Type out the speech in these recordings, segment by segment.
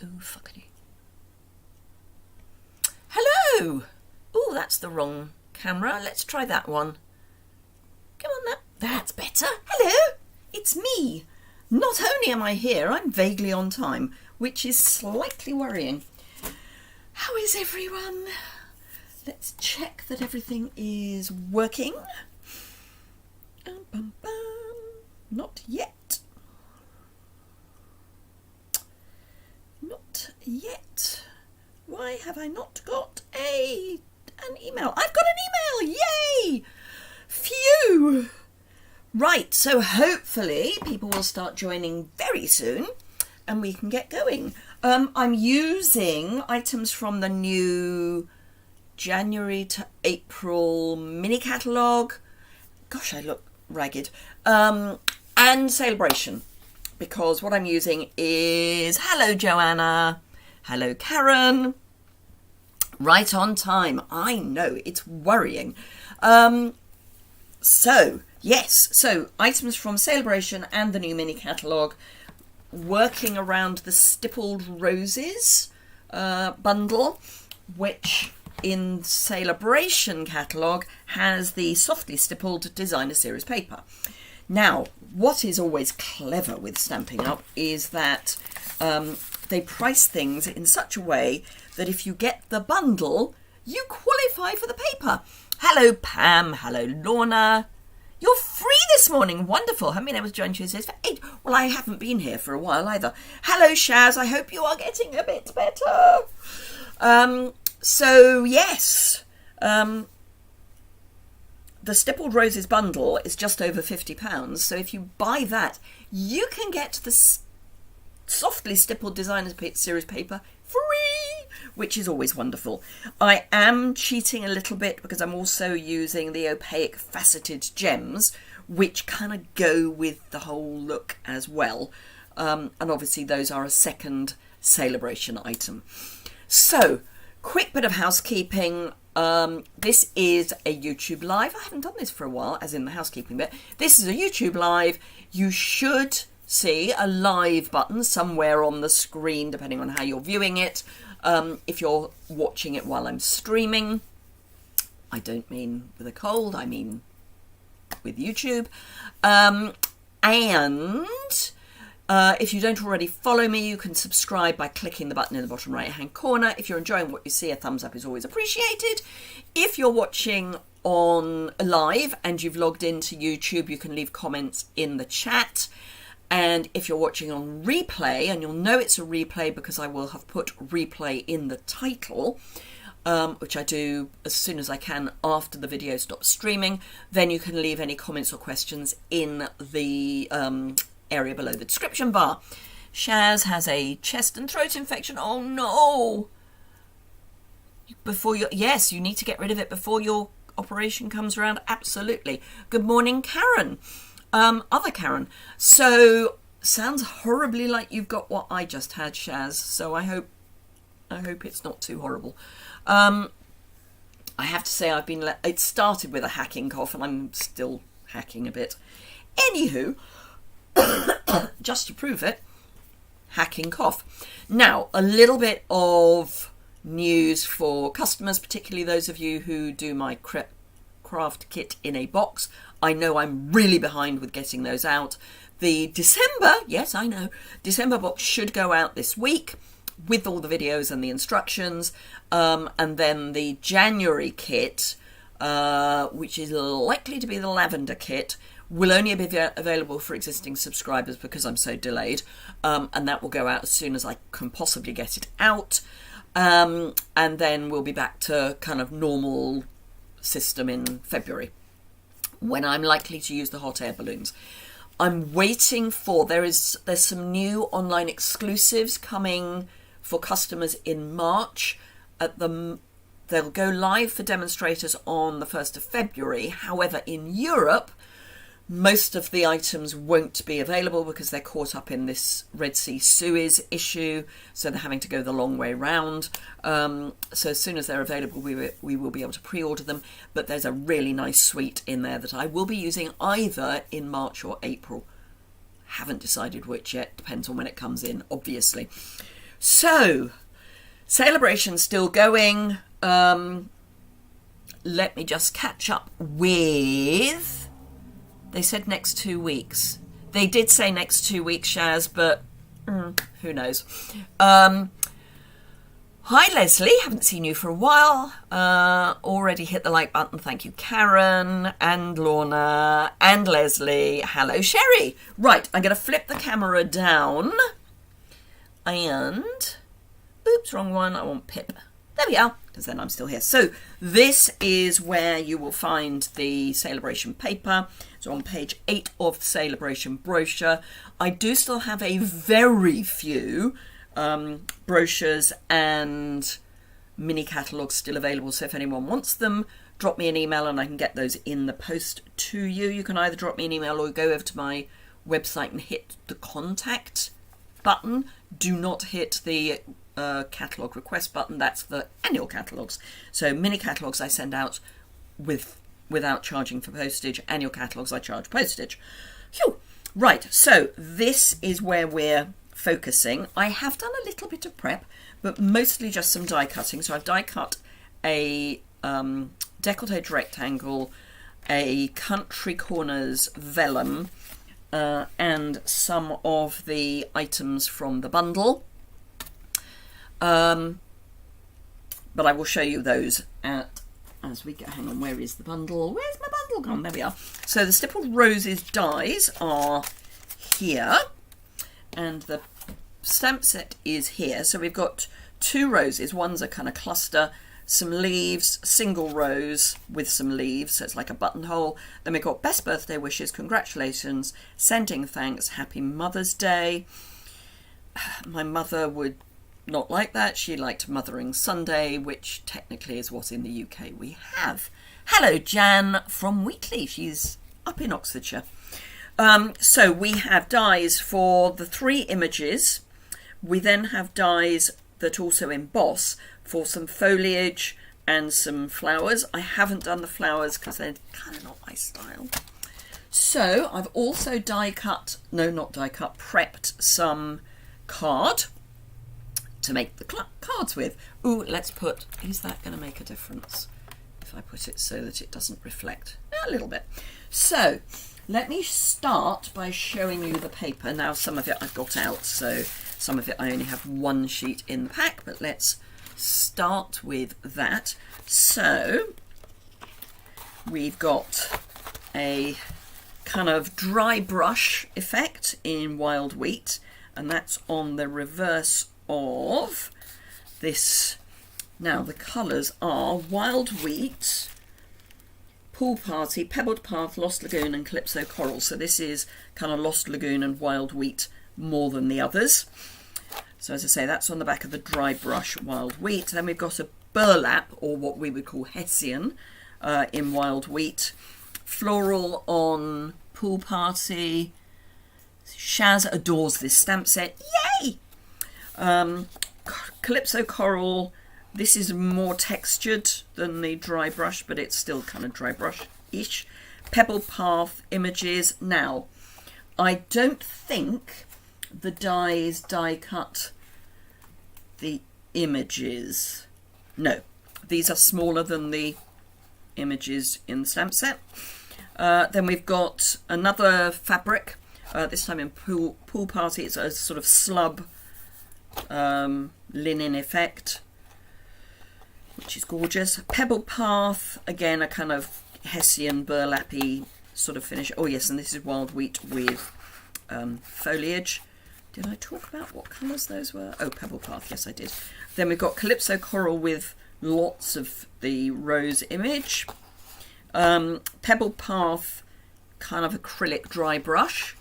Oh, fuckity. Hello! Oh, that's the wrong camera. Let's try that one. Come on now. That's better. Hello! It's me. Not only am I here, I'm vaguely on time, which is slightly worrying. How is everyone? Let's check that everything is working. Not yet. Not yet. Why have I not got an email? I've got an email! Yay! Phew! Right, so hopefully people will start joining very soon and we can get going. I'm using items from the new January to April mini catalogue. Gosh, I look ragged. And Celebration, because what I'm using is, hello Joanna, hello Karen, right on time. I know, it's worrying. So items from Celebration and the new mini catalogue, working around the Stippled Roses bundle, which in Celebration catalogue has the softly stippled designer series paper. Now, what is always clever with Stampin' Up is that they price things in such a way that if you get the bundle, you qualify for the paper. Hello Pam, hello Lorna. You're free this morning, wonderful. Haven't been able to join Tuesdays for 8. Well, I haven't been here for a while either. Hello Shaz, I hope you are getting a bit better. So yes, the Stippled Roses bundle is just over £50. So if you buy that, you can get the softly stippled designer series paper free, which is always wonderful. I am cheating a little bit because I'm also using the opaque faceted gems, which kind of go with the whole look as well. And obviously those are a second Celebration item. So, quick bit of housekeeping. This is a YouTube live. I haven't done this for a while, as in the housekeeping bit. This is a YouTube live. You should see a live button somewhere on the screen, depending on how you're viewing it. If you're watching it while I'm streaming, I don't mean with a cold, I mean with YouTube. If you don't already follow me, you can subscribe by clicking the button in the bottom right hand corner. If you're enjoying what you see, a thumbs up is always appreciated. If you're watching on live and you've logged into YouTube, you can leave comments in the chat. And if you're watching on replay, and you'll know it's a replay because I will have put replay in the title, which I do as soon as I can after the video stops streaming, then you can leave any comments or questions in the area below the description bar. Shaz has a chest and throat infection. Oh no! Yes, you need to get rid of it before your operation comes around. Absolutely. Good morning, Karen. Other Karen. So, sounds horribly like you've got what I just had, Shaz. So I hope it's not too horrible. I have to say it started with a hacking cough and I'm still hacking a bit. Anywho, just to prove it, hacking cough. Now, a little bit of news for customers, particularly those of you who do my craft kit in a box. I know I'm really behind with getting those out. The December box should go out this week with all the videos and the instructions. And then the January kit, which is likely to be the lavender kit, will only be available for existing subscribers because I'm so delayed. And that will go out as soon as I can possibly get it out. And then we'll be back to kind of normal system in February, when I'm likely to use the hot air balloons. I'm waiting for, there's some new online exclusives coming for customers in March. They'll go live for demonstrators on the 1st of February. However, in Europe, most of the items won't be available because they're caught up in this Red Sea Suez issue, so they're having to go the long way round. So as soon as they're available, we will be able to pre-order them. But there's a really nice suite in there that I will be using either in March or April. Haven't decided which yet, depends on when it comes in, obviously. So, celebration's still going. Let me just catch up with... They said next 2 weeks. They did say next 2 weeks, Shaz, but who knows. Hi, Leslie. Haven't seen you for a while. Already hit the like button. Thank you, Karen and Lorna and Leslie. Hello, Sherry. Right, I'm going to flip the camera down. And... Oops, wrong one. I want Pip. There we are, because then I'm still here. So this is where you will find the Celebration paper. It's on page 8 of the Celebration brochure. I do still have a very few brochures and mini catalogues still available, so if anyone wants them, drop me an email and I can get those in the post to you. You can either drop me an email or go over to my website and hit the contact button. Do not hit the catalogue request button. That's the annual catalogues. So mini catalogues I send out without charging for postage. Annual catalogues I charge postage. Phew. Right, so this is where we're focusing. I have done a little bit of prep, but mostly just some die cutting. So I've die cut a decollete rectangle, a country corners vellum, and some of the items from the bundle. But I will show you those as we go. Hang on, where is the bundle? Where's my bundle gone? There we are. So the Stippled Roses dies are here. And the stamp set is here. So we've got 2 roses. One's a kind of cluster, some leaves, single rose with some leaves. So it's like a buttonhole. Then we've got best birthday wishes, congratulations, sending thanks, happy Mother's Day. My mother would not like that. She liked Mothering Sunday, which technically is what in the UK we have. Hello, Jan from Wheatley. She's up in Oxfordshire. So we have dies for the 3 images. We then have dies that also emboss for some foliage and some flowers. I haven't done the flowers because they're kind of not my style. So I've also prepped some card to make the cards with. Ooh, let's put, is that going to make a difference if I put it so that it doesn't reflect? A little bit. So let me start by showing you the paper. Now, some of it I've got out, so some of it I only have 1 sheet in the pack, but let's start with that. So we've got a kind of dry brush effect in Wild Wheat, and that's on the reverse of this. Now, the colours are Wild Wheat, Pool Party, Pebbled Path, Lost Lagoon and Calypso Coral. So this is kind of Lost Lagoon and Wild Wheat more than the others. So as I say, that's on the back of the dry brush Wild Wheat. Then we've got a burlap, or what we would call Hessian, in Wild Wheat. Floral on Pool Party. Shaz adores this stamp set. Yay! Calypso Coral. This is more textured than the dry brush, but it's still kind of dry brush-ish. Pebble Path images. Now, I don't think the dies die cut the images. No, these are smaller than the images in the stamp set. Then we've got another fabric, this time in Pool Party. It's a sort of slub linen effect, which is gorgeous. Pebble Path, again, a kind of Hessian burlappy sort of finish. Oh yes, and this is Wild Wheat with foliage. Did I talk about what colours those were? Oh, Pebble Path, yes I did. Then we've got Calypso Coral with lots of the rose image. Pebble Path, kind of acrylic dry brush.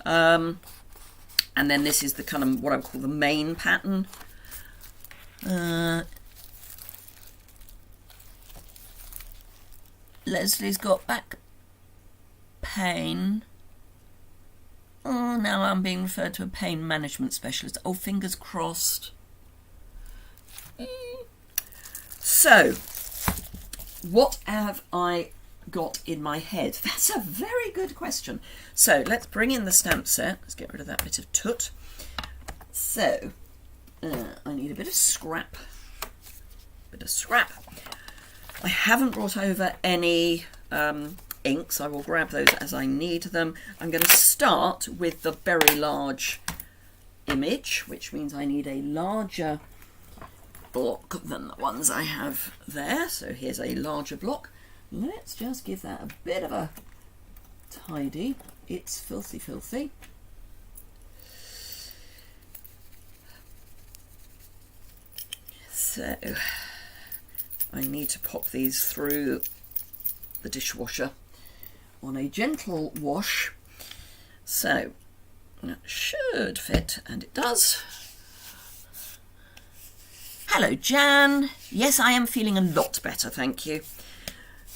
And then this is the kind of what I would call the main pattern. Leslie's got back pain. Oh, now I'm being referred to a pain management specialist. Oh, fingers crossed. So, what have I got in my head? That's a very good question. So, let's bring in the stamp set. Let's get rid of that bit of toot. So, I need a bit of scrap. I haven't brought over any inks. I will grab those as I need them. I'm going to start with the very large image, which means I need a larger block than the ones I have there. So here's a larger block. Let's just give that a bit of a tidy. It's filthy, filthy. So I need to pop these through the dishwasher on a gentle wash. So that should fit, and it does. Hello, Jan. Yes, I am feeling a lot better, thank you.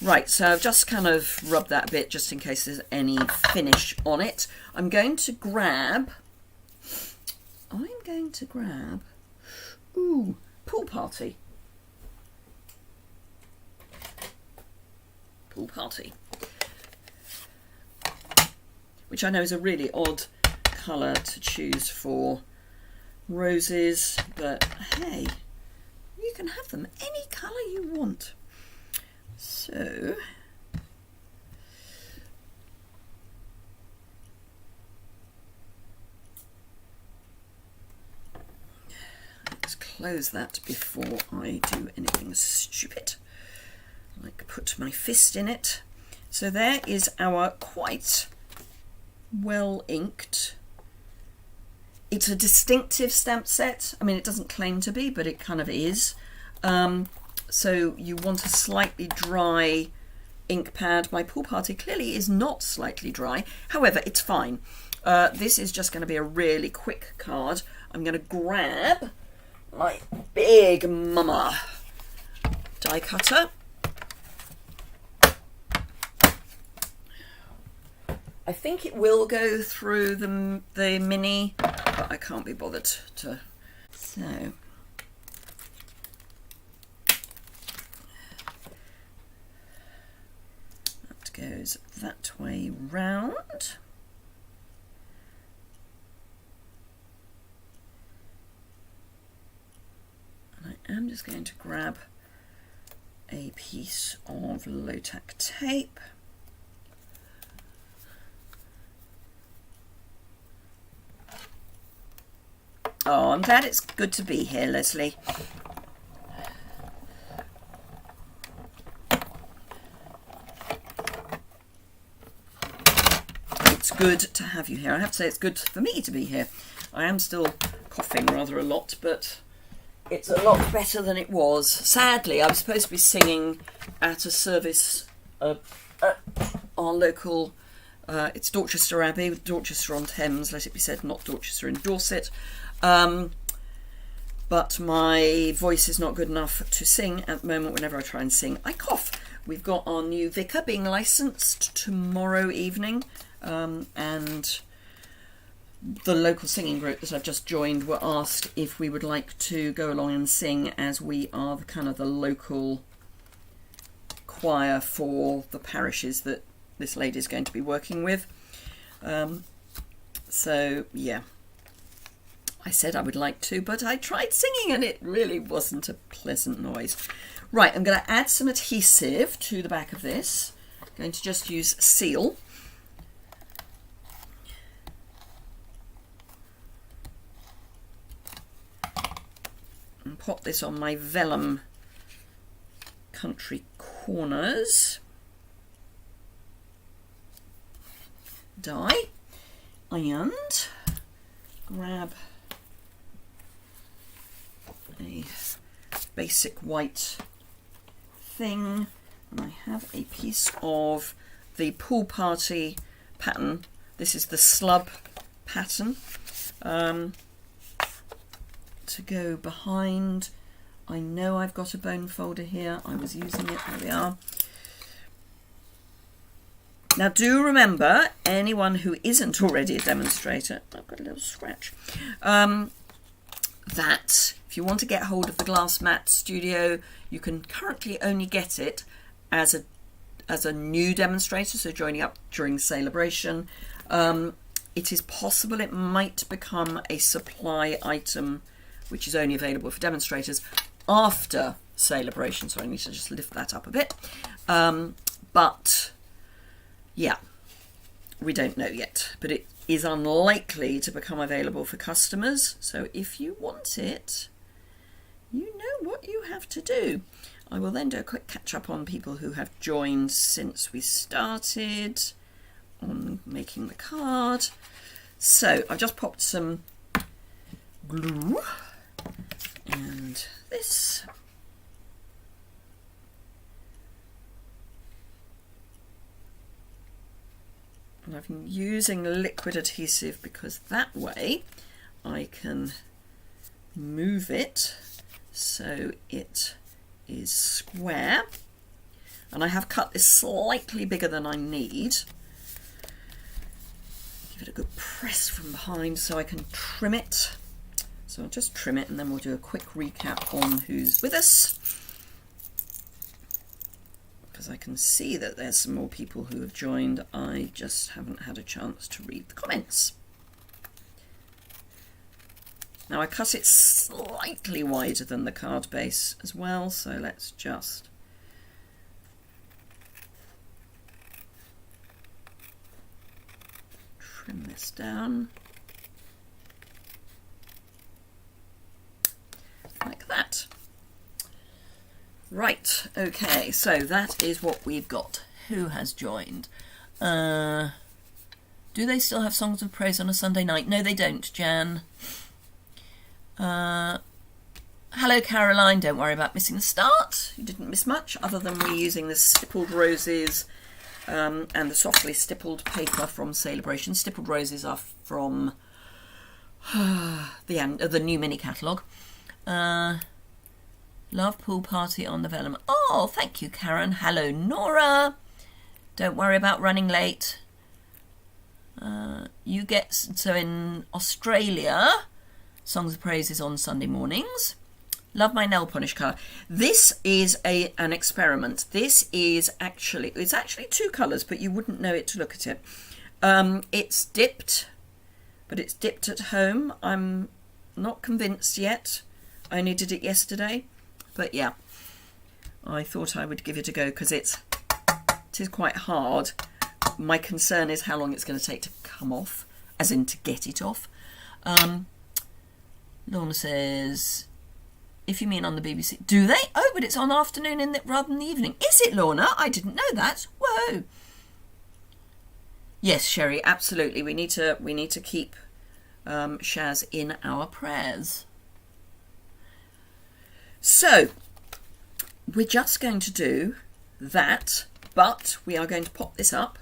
Right, so I've just kind of rubbed that a bit just in case there's any finish on it. I'm going to grab, ooh, Pool Party. Pool Party. Which I know is a really odd colour to choose for roses, but hey, you can have them any colour you want. So let's close that before I do anything stupid, like put my fist in it. So there is our quite well inked. It's a distinctive stamp set. I mean, it doesn't claim to be, but it kind of is. So you want a slightly dry ink pad. My Pool Party clearly is not slightly dry. However, it's fine. This is just going to be a really quick card. I'm going to grab my big mama die cutter. I think it will go through the mini, but I can't be bothered to. So that goes that way round. And I am just going to grab a piece of low-tack tape. Oh, I'm glad it's good to be here, Leslie. It's good to have you here. I have to say it's good for me to be here. I am still coughing rather a lot, but it's a lot better than it was. Sadly, I was supposed to be singing at a service at our local, it's Dorchester Abbey, Dorchester on Thames, let it be said, not Dorchester in Dorset. But my voice is not good enough to sing at the moment. Whenever I try and sing, I cough. We've got our new vicar being licensed tomorrow evening, and the local singing group that I've just joined were asked if we would like to go along and sing, as we are kind of the local choir for the parishes that this lady is going to be working with. So yeah, I said I would like to, but I tried singing and it really wasn't a pleasant noise. Right, I'm going to add some adhesive to the back of this. I'm going to just use Seal. And pop this on my vellum country corners die, and grab a basic white thing, and I have a piece of the Pool Party pattern. This is the slub pattern, to go behind. I know I've got a bone folder here. I was using it. There we are. Now do remember, anyone who isn't already a demonstrator, I've got a little scratch, that if you want to get hold of the Glass Mat Studio, you can currently only get it as a new demonstrator, so joining up during celebration. It is possible it might become a supply item which is only available for demonstrators after celebration. So I need to just lift that up a bit. But yeah, we don't know yet, but it is unlikely to become available for customers. So if you want it, you know what you have to do. I will then do a quick catch up on people who have joined since we started on making the card. So I've just popped some glue and this. And I've been using liquid adhesive because that way I can move it so it is square. And I have cut this slightly bigger than I need. Give it a good press from behind so I can trim it. So I'll just trim it and then we'll do a quick recap on who's with us. Because I can see that there's some more people who have joined. I just haven't had a chance to read the comments. Now I cut it slightly wider than the card base as well, so let's just trim this down like that. Right, okay, so that is what we've got. Who has joined? Do they still have Songs of Praise on a Sunday night? No, they don't, Jan. Hello, Caroline. Don't worry about missing the start. You didn't miss much, other than me using the Stippled roses and the softly stippled paper from Celebration. Stippled roses are from the new mini catalogue. Love pool party on the Vellum. Oh, thank you, Karen. Hello, Nora. Don't worry about running late. You get, so in Australia, Songs of Praise is on Sunday mornings. Love my nail polish colour. This is an experiment. This is actually, it's actually two colours, but you wouldn't know it to look at it. It's dipped, but it's dipped at home. I'm not convinced yet. I only did it yesterday. But yeah, I thought I would give it a go because it is quite hard. My concern is how long it's going to take to come off, as in to get it off. Lorna says, if you mean on the BBC, do they? Oh, but it's on afternoon rather than the evening. Is it, Lorna? I didn't know that. Whoa. Yes, Sherry, absolutely. We need to keep Shaz in our prayers. So, we're just going to do that, but we are going to pop this up.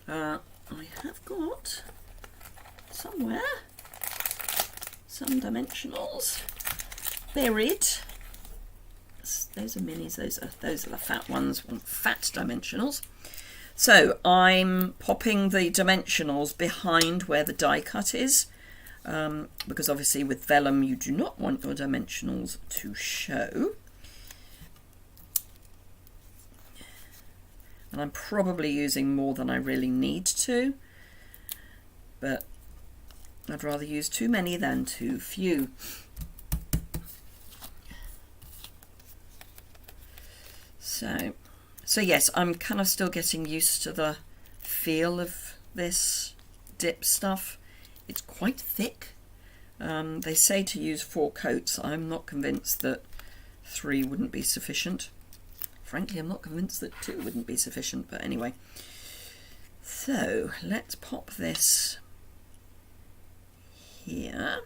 I have got somewhere some dimensionals buried. Those are minis, those are the fat ones, fat dimensionals. So I'm popping the dimensionals behind where the die cut is. Because obviously with vellum you do not want your dimensionals to show. And I'm probably using more than I really need to, but I'd rather use too many than too few. So yes, I'm kind of still getting used to the feel of this dip stuff. It's quite thick. They say to use 4 coats. I'm not convinced that 3 wouldn't be sufficient. Frankly, I'm not convinced that 2 wouldn't be sufficient, but anyway. So let's pop this here.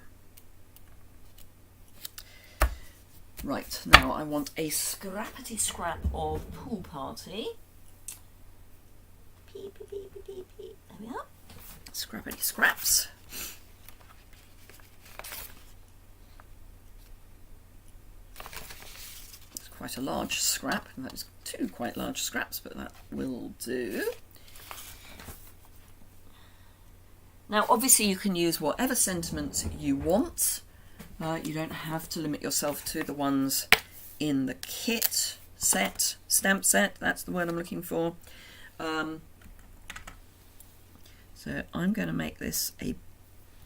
Right, now I want a scrappity scrap of pool party. There we are. Scrappity scraps. It's quite a large scrap. That's 2 quite large scraps, but that will do. Now, obviously, you can use whatever sentiments you want. You don't have to limit yourself to the ones in the kit set, stamp set. That's the word I'm looking for. So I'm going to make this a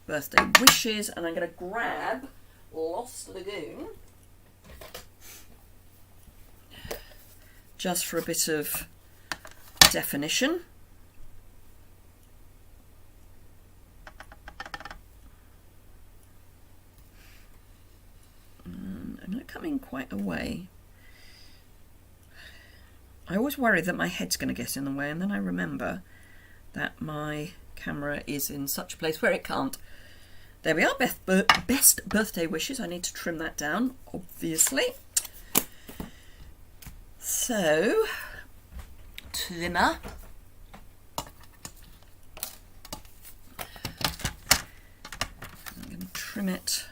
birthday wishes, and I'm going to grab Lost Lagoon, just for a bit of definition. I'm not coming quite away. I always worry that my head's going to get in the way, and then I remember that my camera is in such a place where it can't. There we are, best birthday wishes. I need to trim that down, obviously. So, trimmer. I'm going to trim it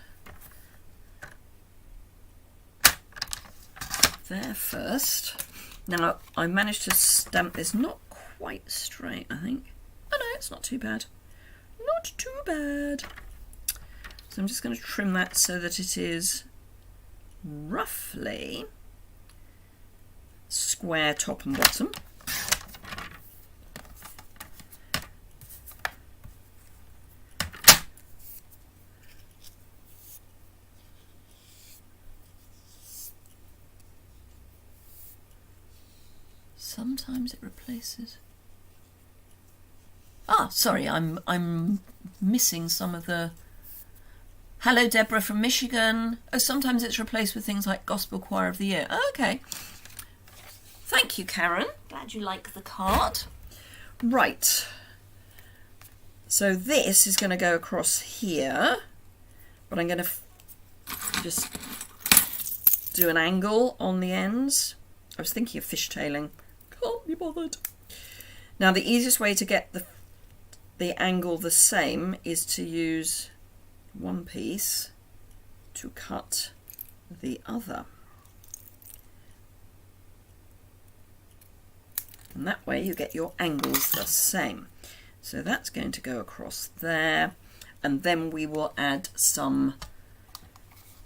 there first. Now, I managed to stamp this not quite straight, I think. Oh no, it's not too bad. Not too bad. So I'm just going to trim that so that it is roughly square top and bottom. Sometimes it replaces. Ah, sorry, I'm missing some of the. Hello, Deborah from Michigan. Oh, sometimes it's replaced with things like Gospel Choir of the Year. Oh, okay. Thank you, Karen. Glad you like the card. Right. So this is going to go across here, but I'm going to just do an angle on the ends. I was thinking of fishtailing. Can't be bothered. Now, the easiest way to get the angle the same is to use one piece to cut the other. And that way you get your angles the same. So that's going to go across there, and then we will add some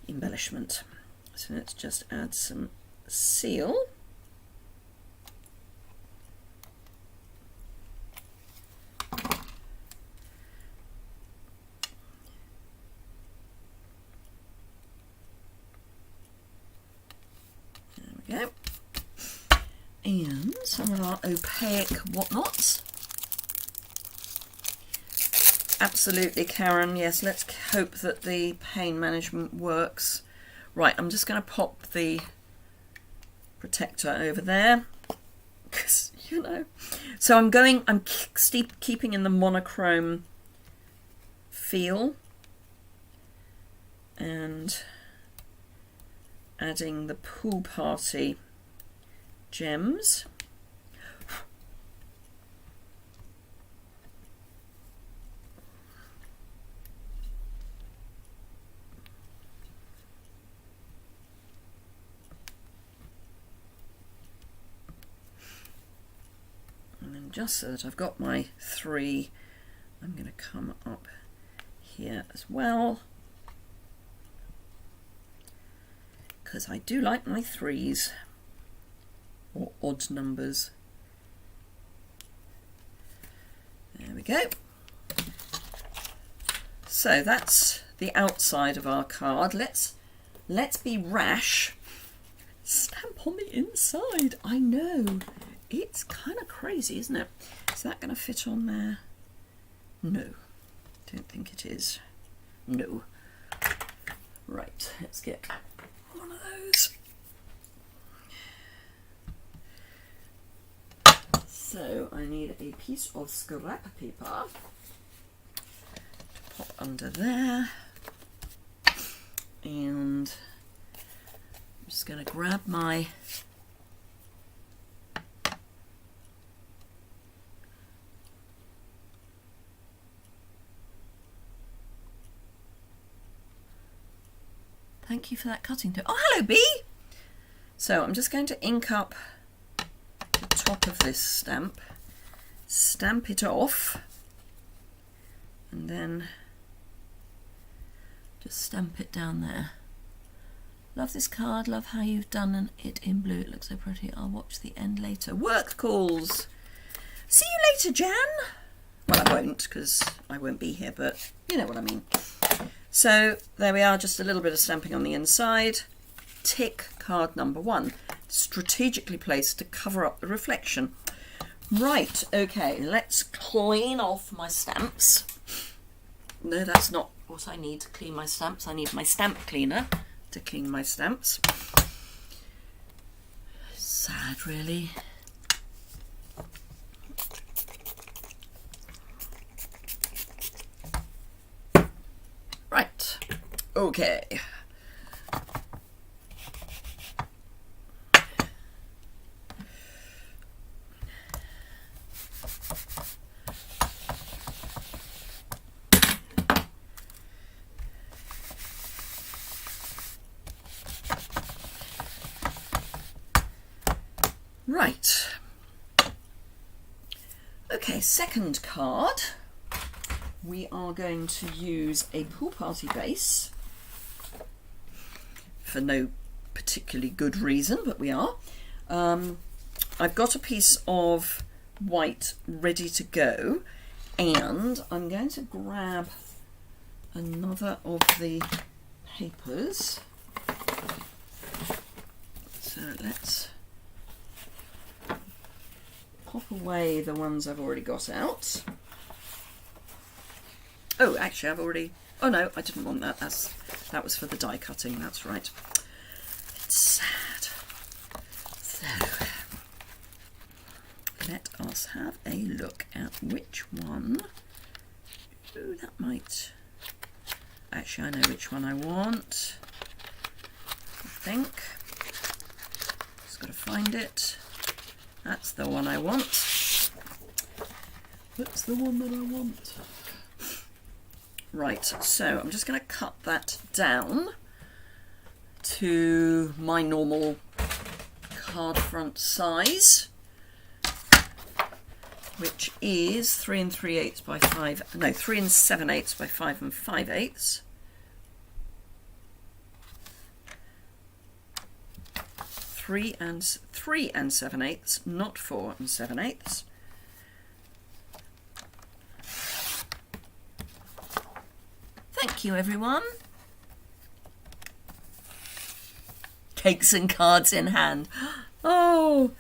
embellishment. So let's just add some seal. There we go. And some of our opaque whatnots. Absolutely, Karen. Yes, let's hope that the pain management works. Right, I'm just going to pop the protector over there, because, you know. So I'm keeping in the monochrome feel and adding the pool party gems. And then just so that I've got my 3, I'm going to come up here as well, because I do like my 3s, or odd numbers. There we go. So that's the outside of our card. Let's be rash. Stamp on the inside. I know. It's kind of crazy, isn't it? Is that going to fit on there? No. Don't think it is. No. Right, let's get one of those. So I need a piece of scrap paper to pop under there, and I'm just going to grab my thank you for that cutting tool. Oh, hello, Bee! So I'm just going to ink up the top of this stamp, stamp it off, and then just stamp it down there. Love this card, love how you've done it in blue. It looks so pretty. I'll watch the end later. Work calls. See you later, Jan. Well, I won't, because I won't be here, but you know what I mean. So there we are, just a little bit of stamping on the inside. Tick card number 1, strategically placed to cover up the reflection. Right, okay, let's clean off my stamps. No, that's not what I need to clean my stamps. I need my stamp cleaner to clean my stamps. Sad, really. Right, okay. Right. Okay, second card. We are going to use a pool party base for no particularly good reason, but we are. I've got a piece of white ready to go, and I'm going to grab another of the papers. So let's pop away the ones I've already got out. Oh, actually, I've already... Oh, no, I didn't want that. That was for the die cutting. That's right. It's sad. So, let us have a look at which one... Oh, that might... Actually, I know which one I want. I think. Just got to find it. That's the one I want. That's the one that I want. Right, so I'm just going to cut that down to my normal card front size, which is 3 3/8 by 5, no, 3 7/8 by 5 5/8. Three and 7/8, not 4 7/8. Thank you, everyone. Cakes and cards in hand. Oh,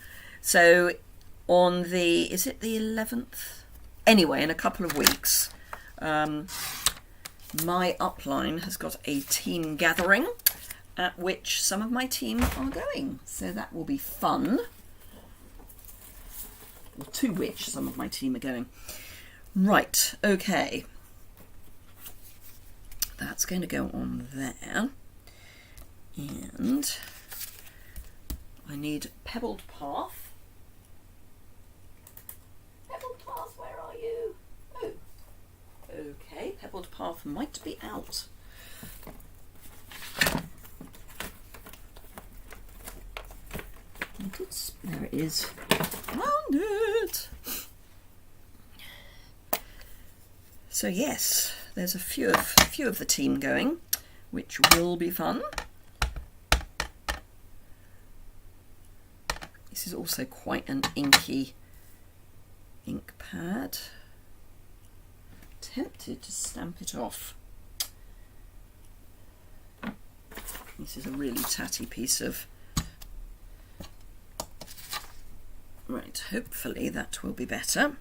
so on the, is it the 11th? Anyway, in a couple of weeks, my upline has got a team gathering at which some of my team are going. So that will be fun. Or to which some of my team are going. Right, okay. That's going to go on there, and I need Pebbled Path. Pebbled Path, where are you? Oh, okay, Pebbled Path might be out. There it is. Found it. So yes, there's a few of the team going, which will be fun. This is also quite an inky ink pad. Tempted to stamp it off. This is a really tatty piece of... Right, hopefully that will be better.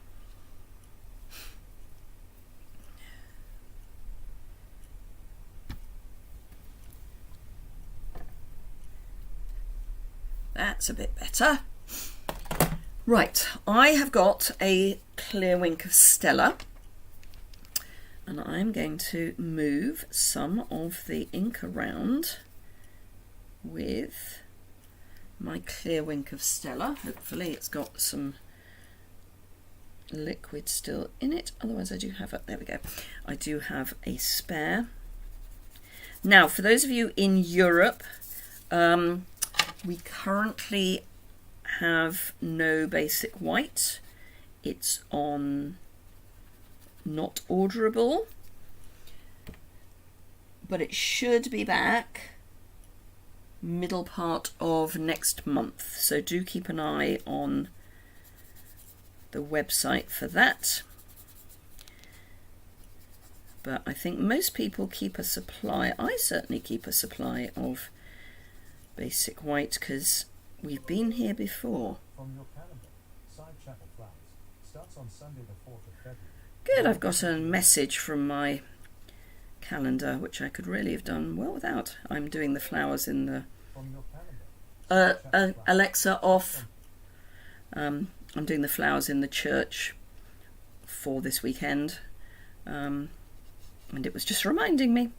That's a bit better. Right, I have got a clear wink of Stella, and I'm going to move some of the ink around with my clear wink of Stella. Hopefully it's got some liquid still in it, otherwise I do have it. There we go. I do have a spare. Now, for those of you in Europe, we currently have no basic white. It's on not orderable, but it should be back middle part of next month, so do keep an eye on the website for that. but I think most people keep a supply. I certainly keep a supply of basic white because we've been here before. From your calendar, Side Chapel Flowers starts on Sunday the 4th of February. Good, I've got a message from my calendar, which I could really have done well without. I'm doing the flowers in the... From your calendar, Alexa, off. I'm doing the flowers in the church for this weekend. And it was just reminding me.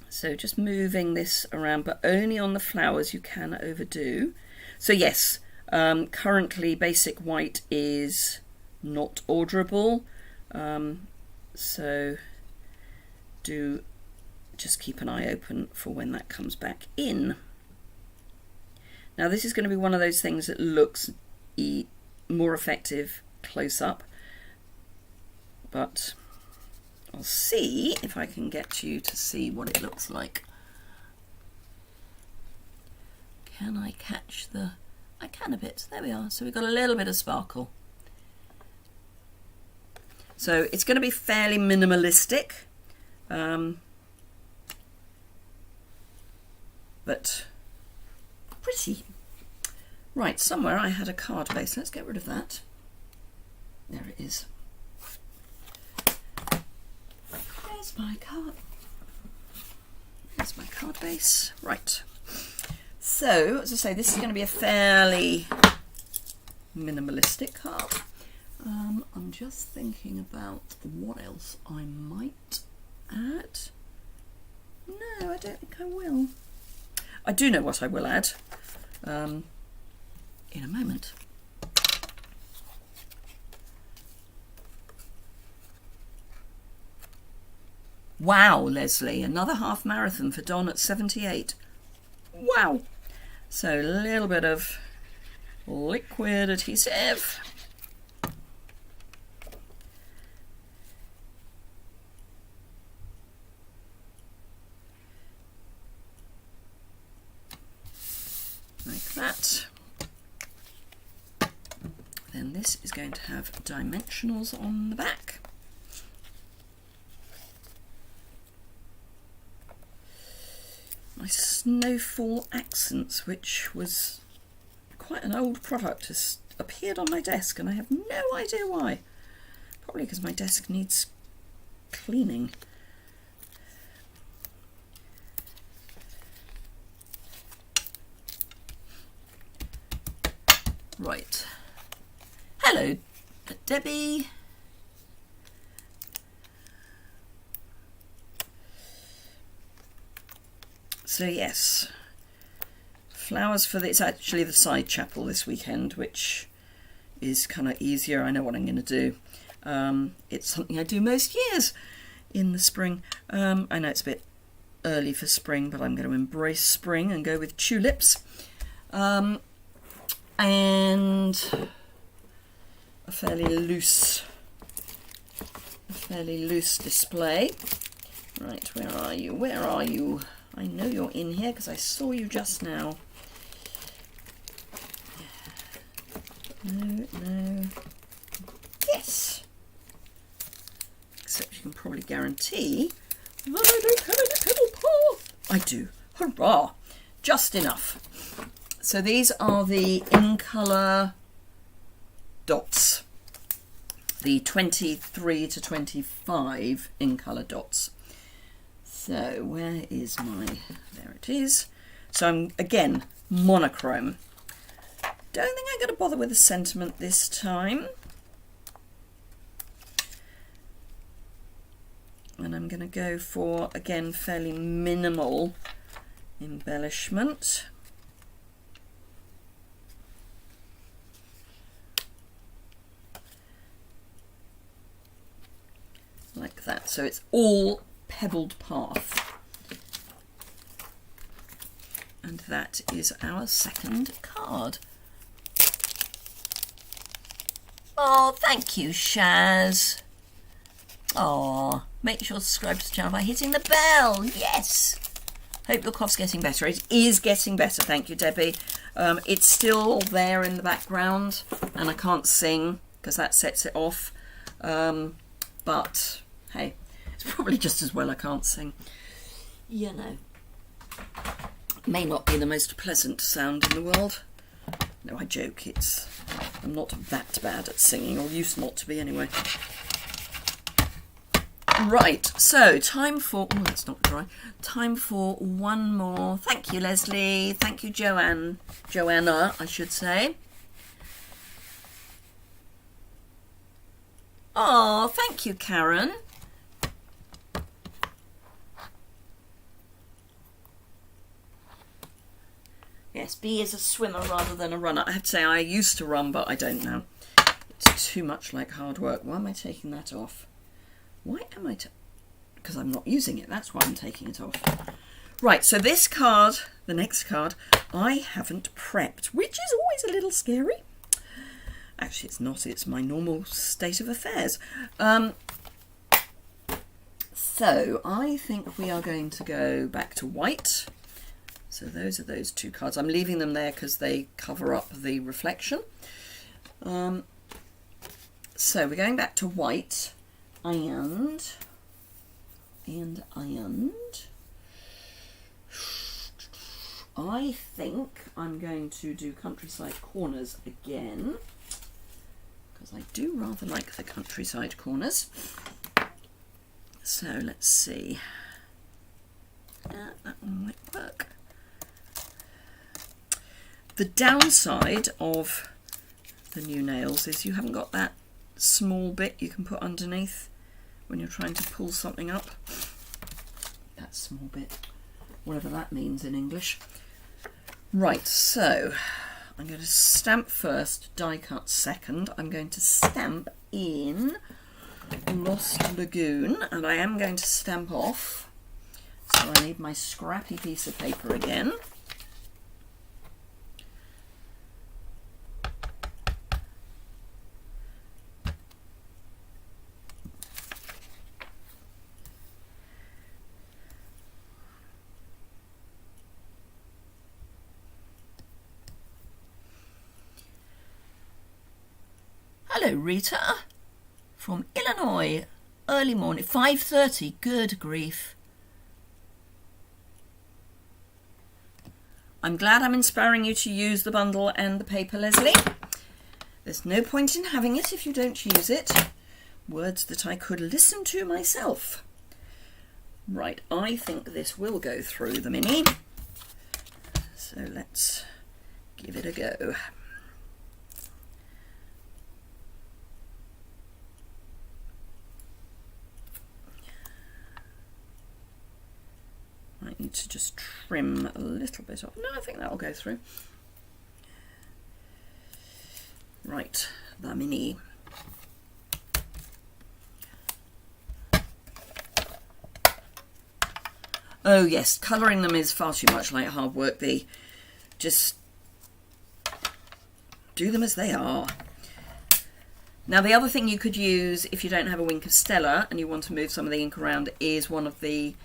So just moving this around, but only on the flowers. You can overdo. So yes, currently basic white is not orderable. So do just keep an eye open for when that comes back in. Now this is going to be one of those things that looks more effective close up, but I'll see if I can get you to see what it looks like. Can I catch the... I can a bit. There we are. So we've got a little bit of sparkle. So it's going to be fairly minimalistic, but pretty. Right, somewhere I had a card base. Let's get rid of that. There it is. There's my card. There's my card base. Right. So, as I say, this is going to be a fairly minimalistic card. I'm just thinking about what else I might add. No, I don't think I will. I do know what I will add in a moment. Wow, Leslie, another half marathon for Don at 78. Wow. So a little bit of liquid adhesive. Like that. Then this is going to have dimensionals on the back. My Snowfall Accents, which was quite an old product, has appeared on my desk and I have no idea why. Probably because my desk needs cleaning. Right. Hello, Debbie. So yes, flowers for it's actually the side chapel this weekend, which is kind of easier. I know what I'm going to do. It's something I do most years in the spring. I know it's a bit early for spring, but I'm going to embrace spring and go with tulips. And a fairly loose display. Right, where are you? Where are you? I know you're in here because I saw you just now. No. Yes. Except you can probably guarantee that I don't have any petal path. I do. Hurrah! Just enough. So these are the in colour dots. The 23 to 25 in colour dots. So where is my, there it is. So I'm, again, monochrome. Don't think I'm going to bother with the sentiment this time. And I'm going to go for, again, fairly minimal embellishment. Like that. So it's all pebbled path. And that is our second card. Oh, thank you, Shaz. Oh, make sure to subscribe to the channel by hitting the bell. Yes. Hope your cough's getting better. It is getting better. Thank you, Debbie. It's still there in the background and I can't sing because that sets it off. But hey, it's probably just as well I can't sing. You know, may not be the most pleasant sound in the world. No, I joke. I'm not that bad at singing, or used not to be anyway. Right, so time for... Oh, that's not dry. Time for one more. Thank you, Leslie. Thank you, Joanna, I should say. Oh, thank you, Karen. Yes, B is a swimmer rather than a runner. I have to say I used to run, but I don't now. It's too much like hard work. Why am I taking that off? Why am I... Because I'm not using it. That's why I'm taking it off. Right, so this card, the next card, I haven't prepped, which is always a little scary. Actually, it's not. It's my normal state of affairs. So I think we are going to go back to white. So those are those two cards. I'm leaving them there because they cover up the reflection. So we're going back to white and I think I'm going to do Countryside Corners again because I do rather like the Countryside Corners. So let's see. That one might work. The downside of the new nails is you haven't got that small bit you can put underneath when you're trying to pull something up. That small bit, whatever that means in English. Right, so I'm going to stamp first, die cut second. I'm going to stamp in Lost Lagoon, and I am going to stamp off. So I need my scrappy piece of paper again. Hello, Rita, from Illinois. Early morning, 5:30. Good grief. I'm glad I'm inspiring you to use the bundle and the paper, Leslie. There's no point in having it if you don't use it. Words that I could listen to myself. Right, I think this will go through the mini. So let's give it a go. I need to just trim a little bit off. No, I think that'll go through. Right, the mini. Oh yes, colouring them is far too much like hard work. Just do them as they are. Now the other thing you could use if you don't have a Wink of Stella and you want to move some of the ink around is one of the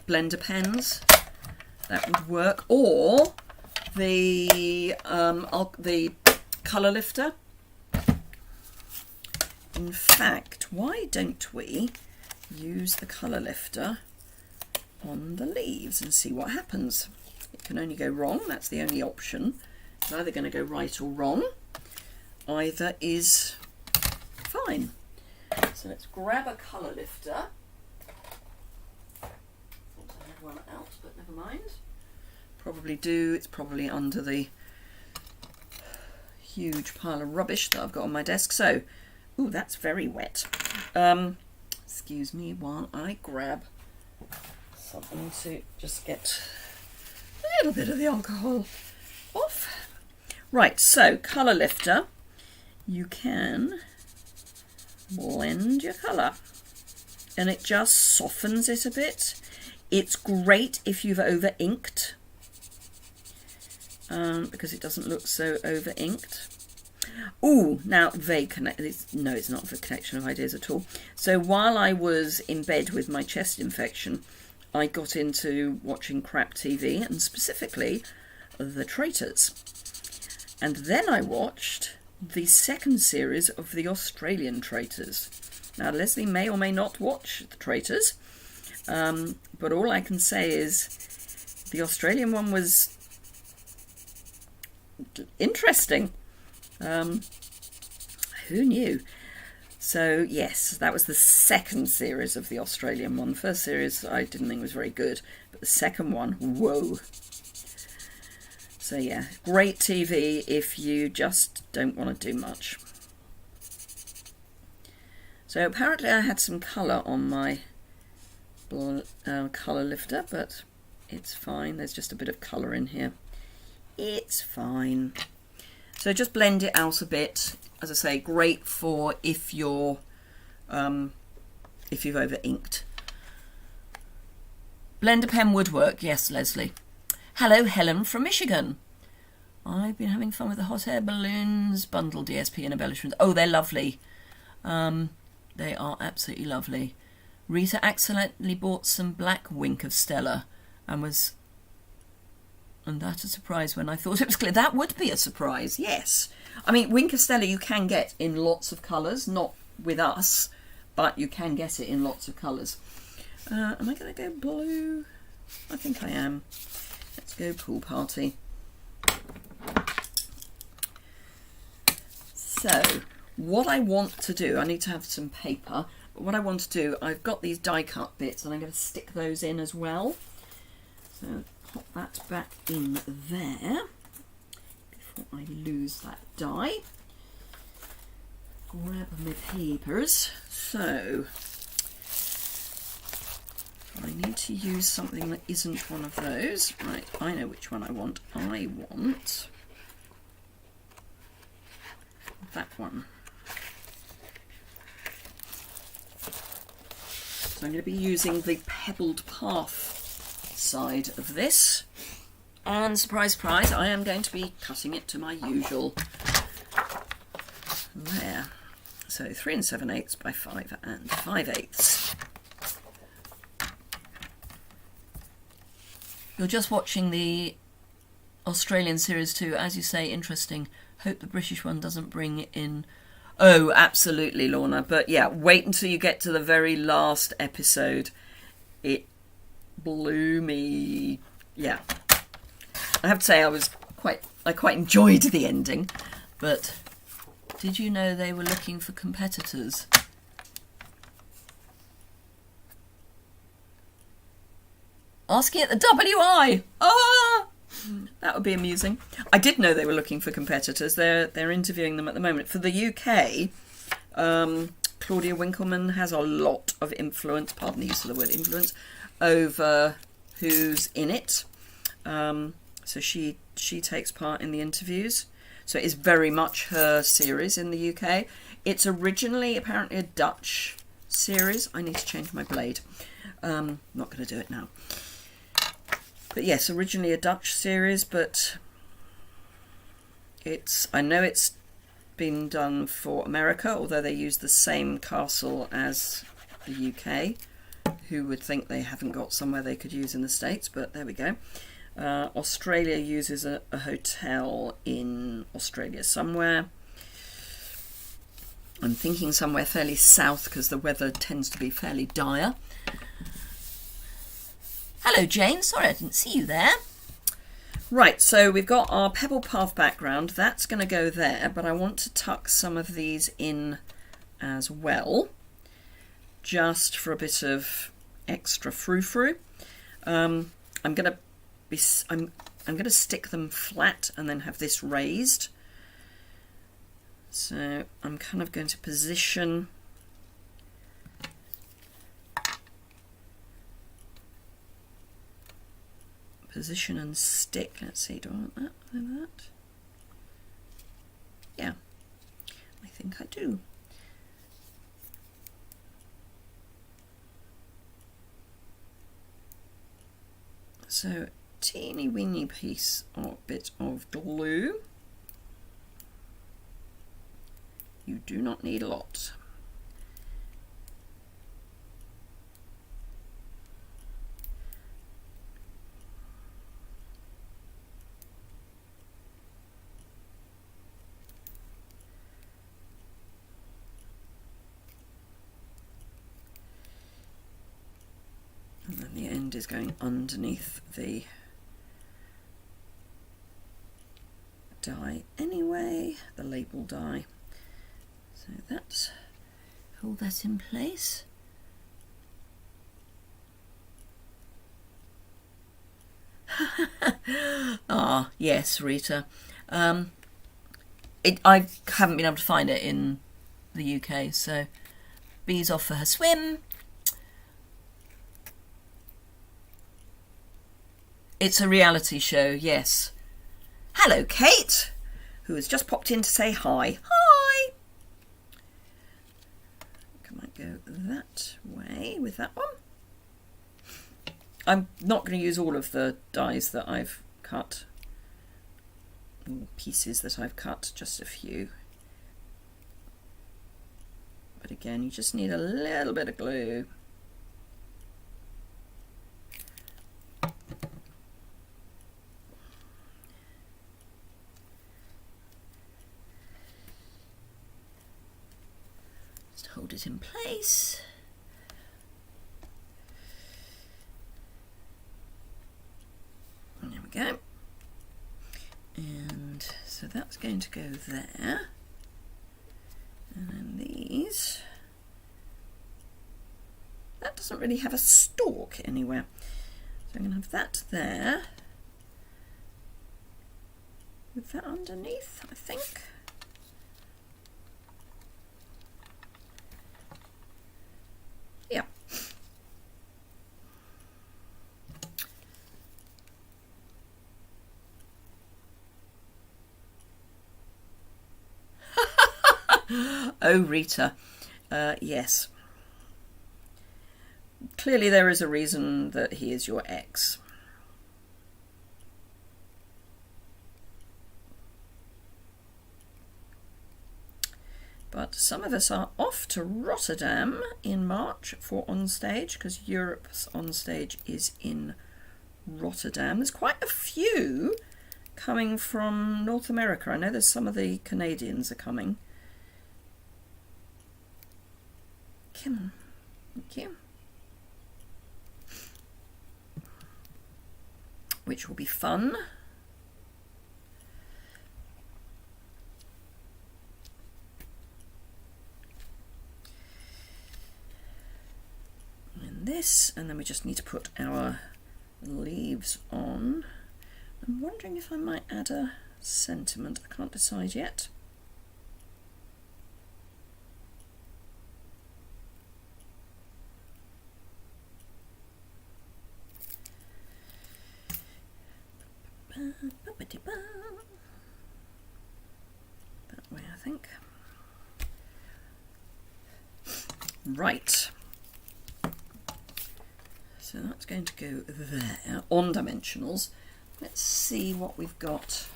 blender pens. That would work, or the colour lifter. In fact, why don't we use the colour lifter on the leaves and see what happens? It can only go wrong. That's the only option. It's either going to go right or wrong. Either is fine. So let's grab a colour lifter. One out, but never mind. It's probably under the huge pile of rubbish that I've got on my desk. So, ooh, that's very wet. Excuse me while I grab something to just get a little bit of the alcohol off. Right, so colour lifter, you can blend your colour and it just softens it a bit. It's great if you've over-inked because it doesn't look so over-inked. Oh, now vague connection. No, it's not a connection of ideas at all. So while I was in bed with my chest infection, I got into watching crap TV and specifically The Traitors. And then I watched the second series of the Australian Traitors. Now, Leslie may or may not watch the Traitors, but all I can say is the Australian one was interesting. Who knew? So, yes, that was the second series of the Australian one. The first series I didn't think was very good, but the second one, whoa. So, yeah, great TV if you just don't want to do much. So, apparently I had some colour on my colour lifter, but it's fine. There's just a bit of colour in here. It's fine. So, just blend it out a bit. As I say, great for if you're if you've over inked. Blender pen woodwork, yes, Leslie. Hello, Helen from Michigan. I've been having fun with the hot air balloons bundle DSP and embellishments. Oh, they're lovely. They are absolutely lovely. Rita accidentally bought some black Wink of Stella and that a surprise when I thought it was clear. That would be a surprise, yes. I mean, Wink of Stella you can get in lots of colours, not with us, but you can get it in lots of colours. Am I going to go blue? I think I am. Let's go pool party. So, what I want to do, I need to have some paper, but what I want to do, I've got these die cut bits and I'm going to stick those in as well. So, pop that back in there before I lose that die. Grab my papers. So, I need to use something that isn't one of those. Right, I know which one I want. I want that one. So I'm going to be using the pebbled path side of this. And surprise, surprise, I am going to be cutting it to my usual there. So 3 7/8 by 5 5/8. You're just watching the Australian series too, as you say, interesting. Hope the British one doesn't bring in... Oh, absolutely, Lorna. But yeah, wait until you get to the very last episode. It blew me. Yeah. I have to say I quite enjoyed the ending. But did you know they were looking for competitors? Asking at the WI. Ah! That would be amusing. I did know they were looking for competitors. They're interviewing them at the moment. For the UK, Claudia Winkleman has a lot of influence, pardon the use of the word influence, over who's in it. So she takes part in the interviews. So it is very much her series in the UK. It's originally apparently a Dutch series. I need to change my blade. Not going to do it now. But yes, originally a Dutch series, but I know it's been done for America, although they use the same castle as the UK. Who would think they haven't got somewhere they could use in the States, but there we go. Australia uses a hotel in Australia somewhere. I'm thinking somewhere fairly south because the weather tends to be fairly dire. Hello, Jane. Sorry I didn't see you there. Right, so we've got our pebble path background. That's going to go there, but I want to tuck some of these in as well, just for a bit of extra frou-frou. I'm going to stick them flat and then have this raised. So I'm kind of going to position and stick. Let's see, do I want that like that? Yeah, I think I do. So teeny weeny piece or bit of glue. You do not need a lot. And then the end is going underneath the die anyway, the label die. So that's, hold that in place. Ah, yes, Rita. I haven't been able to find it in the UK, so Bee's off for her swim. It's a reality show, yes. Hello, Kate, who has just popped in to say hi. Hi! Can I go that way with that one? I'm not going to use all of the dies that I've cut, or pieces that I've cut, just a few. But again, you just need a little bit of glue. Just hold it in place. There we go. And so that's going to go there. And then these, that doesn't really have a stalk anywhere. So I'm going to have that there, with that underneath, I think. Yeah. Oh, Rita, yes. Clearly there is a reason that he is your ex. But some of us are off to Rotterdam in March for onstage, because Europe's onstage is in Rotterdam. There's quite a few coming from North America. I know there's some of the Canadians are coming. Come on. Thank you. Which will be fun. And this, and then we just need to put our leaves on. I'm wondering if I might add a sentiment. I can't decide yet. That way, I think. Right. So that's going to go there on dimensionals. Let's see what we've got.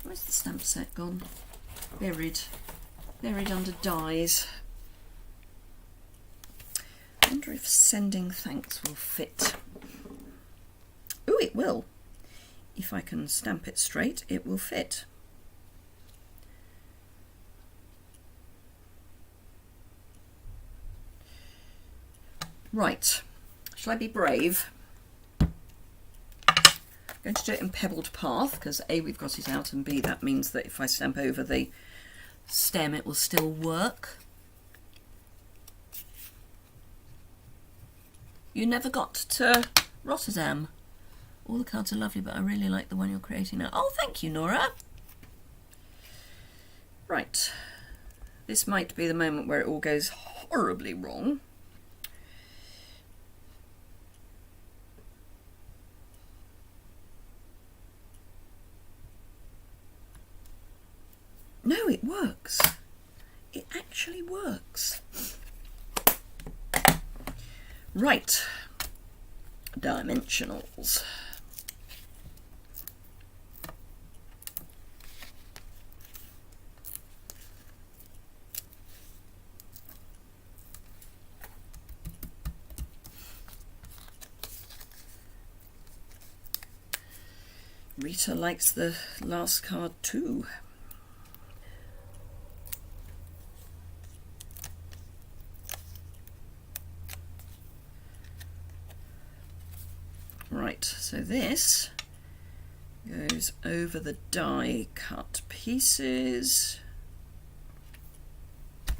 Where's the stamp set gone? Buried under dies. I wonder if sending thanks will fit. Oh, it will. If I can stamp it straight, it will fit. Right, shall I be brave? I'm going to do it in pebbled path, because A, we've got it out, and B, that means that if I stamp over the stem, it will still work. You never got to Rotterdam. All the cards are lovely, but I really like the one you're creating now. Oh, thank you, Nora. Right. This might be the moment where it all goes horribly wrong. No, it works. It actually works. Right. Dimensionals. Rita likes the last card too. Right, so this goes over the die cut pieces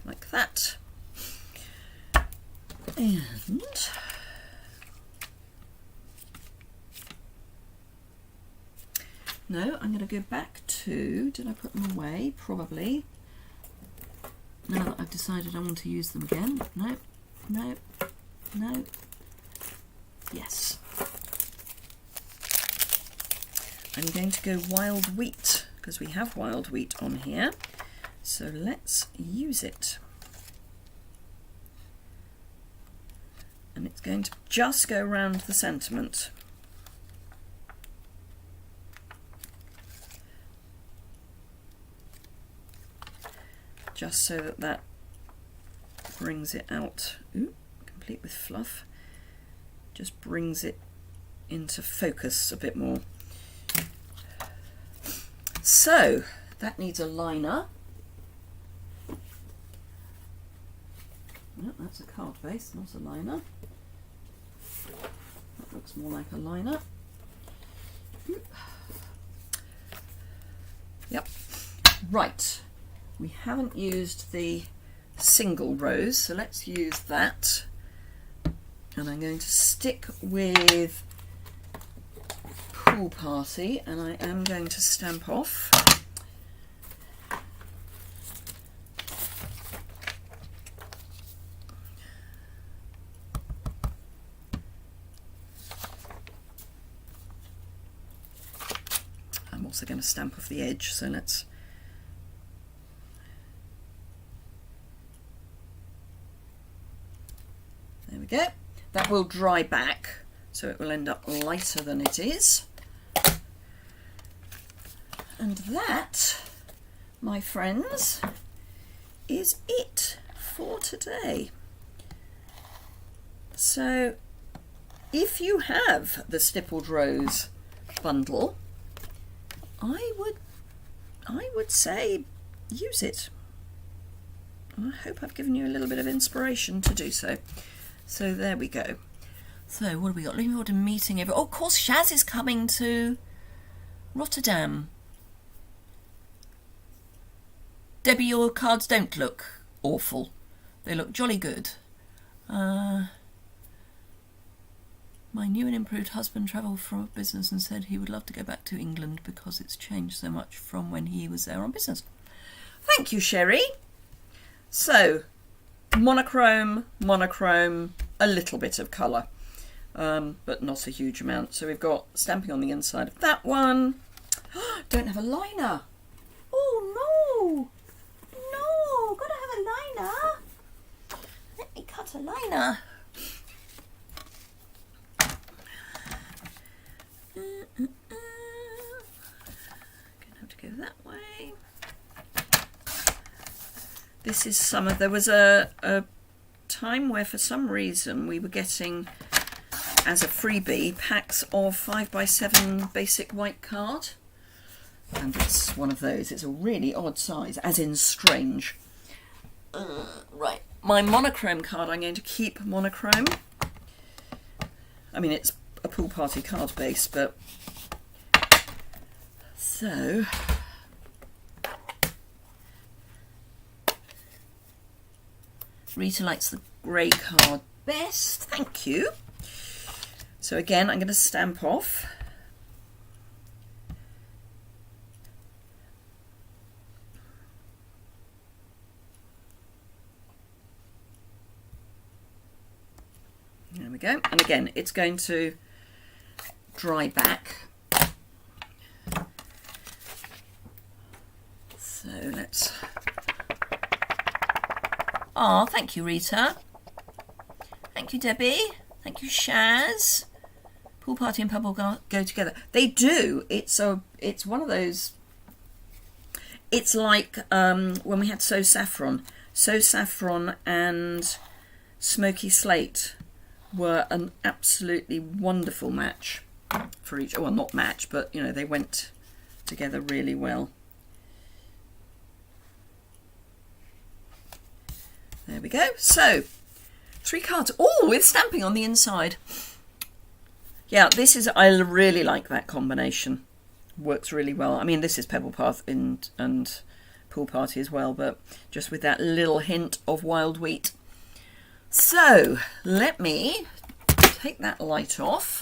like that. And no, I'm going to go back to, did I put them away? Probably. Now that I've decided I want to use them again. No, no, no. Yes. I'm going to go wild wheat because we have wild wheat on here. So let's use it. And it's going to just go around the sentiment. Just so that that brings it out. Ooh, complete with fluff. Just brings it into focus a bit more. So that needs a liner. No, that's a card base, not a liner. That looks more like a liner. Yep. Right. We haven't used the single rose, so let's use that. And I'm going to stick with Pool Party, and I am going to stamp off. I'm also going to stamp off the edge, so let's there we go. That will dry back, so it will end up lighter than it is. And that, my friends, is it for today. So if you have the Stippled Rose bundle, I would say use it. I hope I've given you a little bit of inspiration to do so. So there we go. So what have we got? Looking forward to meeting everyone. Oh, of course, Shaz is coming to Rotterdam. Debbie, your cards don't look awful. They look jolly good. My new and improved husband travelled from business and said he would love to go back to England because it's changed so much from when he was there on business. Thank you, Sherry. So, monochrome, monochrome, a little bit of colour, but not a huge amount. So we've got stamping on the inside of that one. Don't have a liner. Oh no! No, gotta have a liner. Let me cut a liner. Gonna have to go that way. This is some of, there was a time where for some reason we were getting as a freebie packs of 5x7 basic white card, and it's one of those. It's a really odd size, as in strange. Right, my monochrome card, I'm going to keep monochrome. I mean, it's a Pool Party card base, but so Rita likes the grey card best, thank you. So again, I'm going to stamp off. There we go. And again, it's going to dry back. So let's... Oh, thank you, Rita. Thank you, Debbie. Thank you, Shaz. Pool Party and Purple go together. They do. It's one of those... It's like when we had So Saffron. So Saffron and Smoky Slate were an absolutely wonderful match for each. Well, not match, but you know, they went together really well. There we go. So 3 cards, all with stamping on the inside. Yeah, this is, I really like that combination. Works really well. I mean, this is Pebble Path and Pool Party as well, but just with that little hint of wild wheat. So let me take that light off.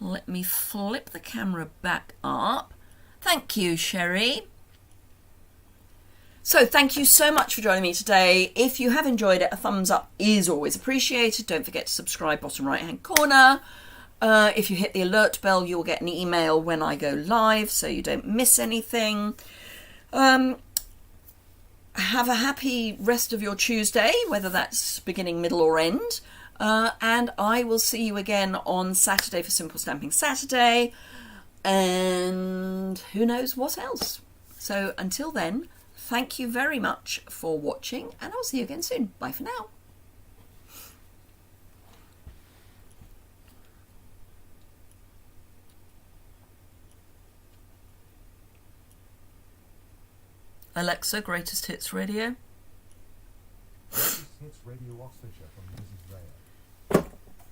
Let me flip the camera back up. Thank you, Sherry. So thank you so much for joining me today. If you have enjoyed it, a thumbs up is always appreciated. Don't forget to subscribe, bottom right hand corner. If you hit the alert bell, you'll get an email when I go live so you don't miss anything. Have a happy rest of your Tuesday, whether that's beginning, middle or end. And I will see you again on Saturday for Simple Stamping Saturday. And who knows what else. So until then, thank you very much for watching, and I'll see you again soon. Bye for now. Alexa, Greatest Hits Radio. Greatest Hits Radio Oxfordshire from Mrs. Ray.